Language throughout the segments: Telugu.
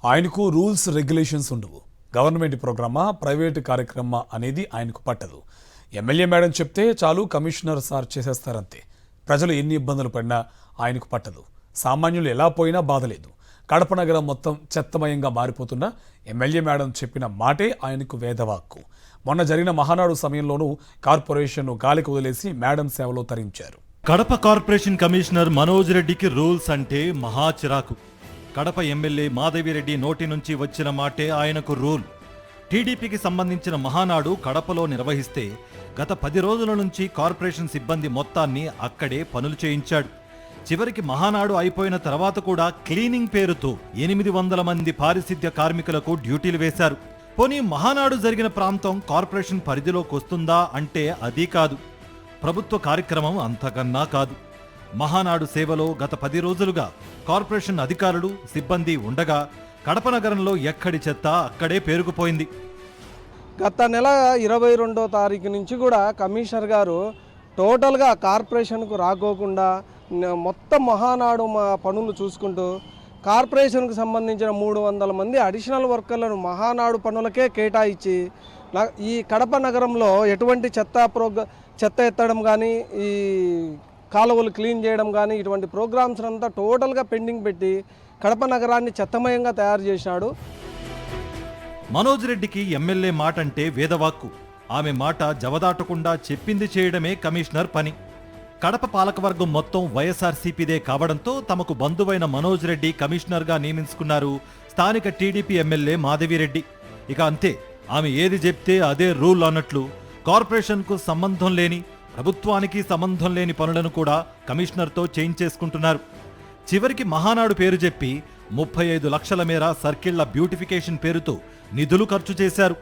ఆయనకు రూల్స్ రెగ్యులేషన్స్ ఉండవు. గవర్నమెంట్ ప్రోగ్రామా ప్రైవేటు కార్యక్రమా అనేది ఆయనకు పట్టదు. ఎమ్మెల్యే మేడం చెప్తే చాలు కమిషనర్ సార్ చేసేస్తారంతే. ప్రజలు ఎన్ని ఇబ్బందులు పడినా ఆయనకు పట్టదు. సామాన్యులు ఎలా పోయినా బాధలేదు. కడప నగరం మొత్తం చెత్తమయంగా మారిపోతున్నా ఎమ్మెల్యే మేడం చెప్పిన మాటే ఆయనకు వేదవాక్కు. మొన్న జరిగిన మహానాడు సమయంలోనూ కార్పొరేషన్ను గాలికి వదిలేసి మేడం సేవలో తరించారు. కడప కార్పొరేషన్ కమిషనర్ మనోజ్ రెడ్డికి రూల్స్ అంటే మహా చిరాకు. కడప ఎమ్మెల్యే మాధవిరెడ్డి నోటి నుంచి వచ్చిన మాటే ఆయనకు రూల్. టీడీపీకి సంబంధించిన మహానాడు కడపలో నిర్వహిస్తే గత 10 రోజుల నుంచి కార్పొరేషన్ సిబ్బంది మొత్తాన్ని అక్కడే పనులు చేయించాడు. చివరికి మహానాడు అయిపోయిన తర్వాత కూడా క్లీనింగ్ పేరుతో 800 మంది పారిశుద్ధ్య కార్మికులకు డ్యూటీలు వేశారు. పోనీ మహానాడు జరిగిన ప్రాంతం కార్పొరేషన్ పరిధిలోకి వస్తుందా అంటే అది కాదు. ప్రభుత్వ కార్యక్రమం అంతకన్నా కాదు. మహానాడు సేవలో గత 10 రోజులుగా కార్పొరేషన్ అధికారులు సిబ్బంది ఉండగా కడప నగరంలో ఎక్కడి చెత్త అక్కడే పేరుకుపోయింది. గత నెల 22వ తారీఖు నుంచి కూడా కమిషనర్ గారు టోటల్గా కార్పొరేషన్కు రాకోకుండా మొత్తం మహానాడు పనులు చూసుకుంటూ కార్పొరేషన్కు సంబంధించిన 300 మంది అడిషనల్ వర్కర్లను మహానాడు పనులకే కేటాయించి ఈ కడప నగరంలో ఎటువంటి చెత్త ఎత్తడం కానీ ఈ కాలువలు క్లీన్ చేయడం కానీ ఇటువంటి ప్రోగ్రామ్స్ అంతా టోటల్గా పెండింగ్ పెట్టి కడప నగరాన్ని చెత్తమయంగా తయారు చేశాడు. మనోజ్ రెడ్డికి ఎమ్మెల్యే మాట అంటే వేదవాక్కు. ఆమె మాట జవదాటకుండా చెప్పింది చేయడమే కమిషనర్ పని. కడప పాలకవర్గం మొత్తం వైఎస్ఆర్సీపీదే కావడంతో తమకు బంధువైన మనోజ్ రెడ్డి కమిషనర్గా నియమించుకున్నారు స్థానిక టీడీపీ ఎమ్మెల్యే మాధవిరెడ్డి. ఇక అంతే, ఆమె ఏది చెప్తే అదే రూల్ అన్నట్లు కార్పొరేషన్కు సంబంధం లేని, ప్రభుత్వానికి సంబంధం లేని పనులను కూడా కమిషనర్తో చేయించేసుకుంటున్నారు. చివరికి మహానాడు పేరు చెప్పి 35 లక్షల మేర సర్కిళ్ల బ్యూటిఫికేషన్ పేరుతో నిధులు ఖర్చు చేశారు.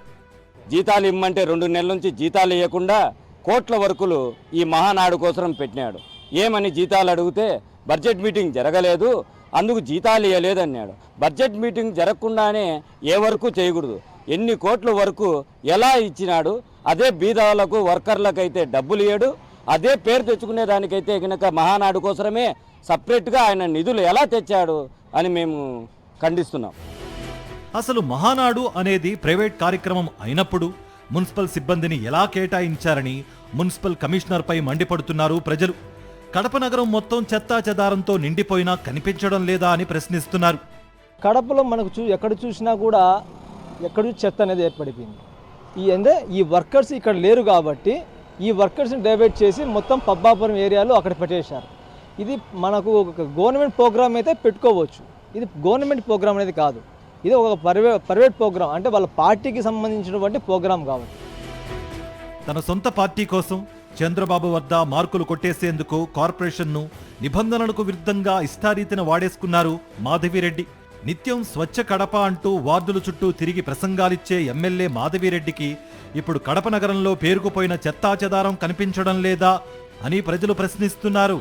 జీతాలు ఇమ్మంటే 2 నెలల నుంచి జీతాలు ఇవ్వకుండా కోట్ల వర్కులు ఈ మహానాడు కోసం పెట్టినాడు. ఏమని జీతాలు అడిగితే బడ్జెట్ మీటింగ్ జరగలేదు, అందుకు జీతాలు ఇవ్వలేదన్నాడు. బడ్జెట్ మీటింగ్ జరగకుండానే ఏ వర్కు చేయకూడదు. ఎన్ని కోట్ల వరకు ఎలా ఇచ్చినాడు? అదే బీదవాళ్లకు వర్కర్లకైతే డబ్బులు ఇయ్యడు. అదే పేరు తెచ్చుకునే దానికైతే కనుక మహానాడు కోసమే సపరేట్గా ఆయన నిధులు ఎలా తెచ్చాడు అని మేము ఖండిస్తున్నాం. అసలు మహానాడు అనేది ప్రైవేట్ కార్యక్రమం అయినప్పుడు మున్సిపల్ సిబ్బందిని ఎలా కేటాయించారని మున్సిపల్ కమిషనర్పై మండిపడుతున్నారు ప్రజలు. కడప నగరం మొత్తం చెత్తా చెదారంతో నిండిపోయినా కనిపించడం లేదా అని ప్రశ్నిస్తున్నారు. కడపలో మనకు ఎక్కడ చూసినా కూడా ఎక్కడ చెత్త అనేది ఏర్పడిపోయింది. ఈ వర్కర్స్ ఇక్కడ లేరు కాబట్టి ఈ వర్కర్స్ని డైవర్ట్ చేసి మొత్తం పబ్బాపురం ఏరియాలో అక్కడ పెట్టేశారు. ఇది మనకు గవర్నమెంట్ ప్రోగ్రామ్ అయితే పెట్టుకోవచ్చు. ఇది గవర్నమెంట్ ప్రోగ్రామ్ అనేది కాదు. ఇది ఒక ప్రైవేట్ ప్రోగ్రామ్, అంటే వాళ్ళ పార్టీకి సంబంధించినటువంటి ప్రోగ్రామ్ కాబట్టి. తన సొంత పార్టీ కోసం చంద్రబాబు వద్ద మార్కులు కొట్టేసేందుకు కార్పొరేషన్ను నిబంధనలకు విరుద్ధంగా ఇష్టారీతిన వాడేసుకున్నారు మాధవిరెడ్డి. నిత్యం స్వచ్ఛ కడప అంటూ వార్డుల చుట్టూ తిరిగి ప్రసంగాలిచ్చే ఎమ్మెల్యే మాధవిరెడ్డికి ఇప్పుడు కడప నగరంలో పేరుకుపోయిన చెత్తా చెదారం కనిపించడం లేదా అని ప్రజలు ప్రశ్నిస్తున్నారు.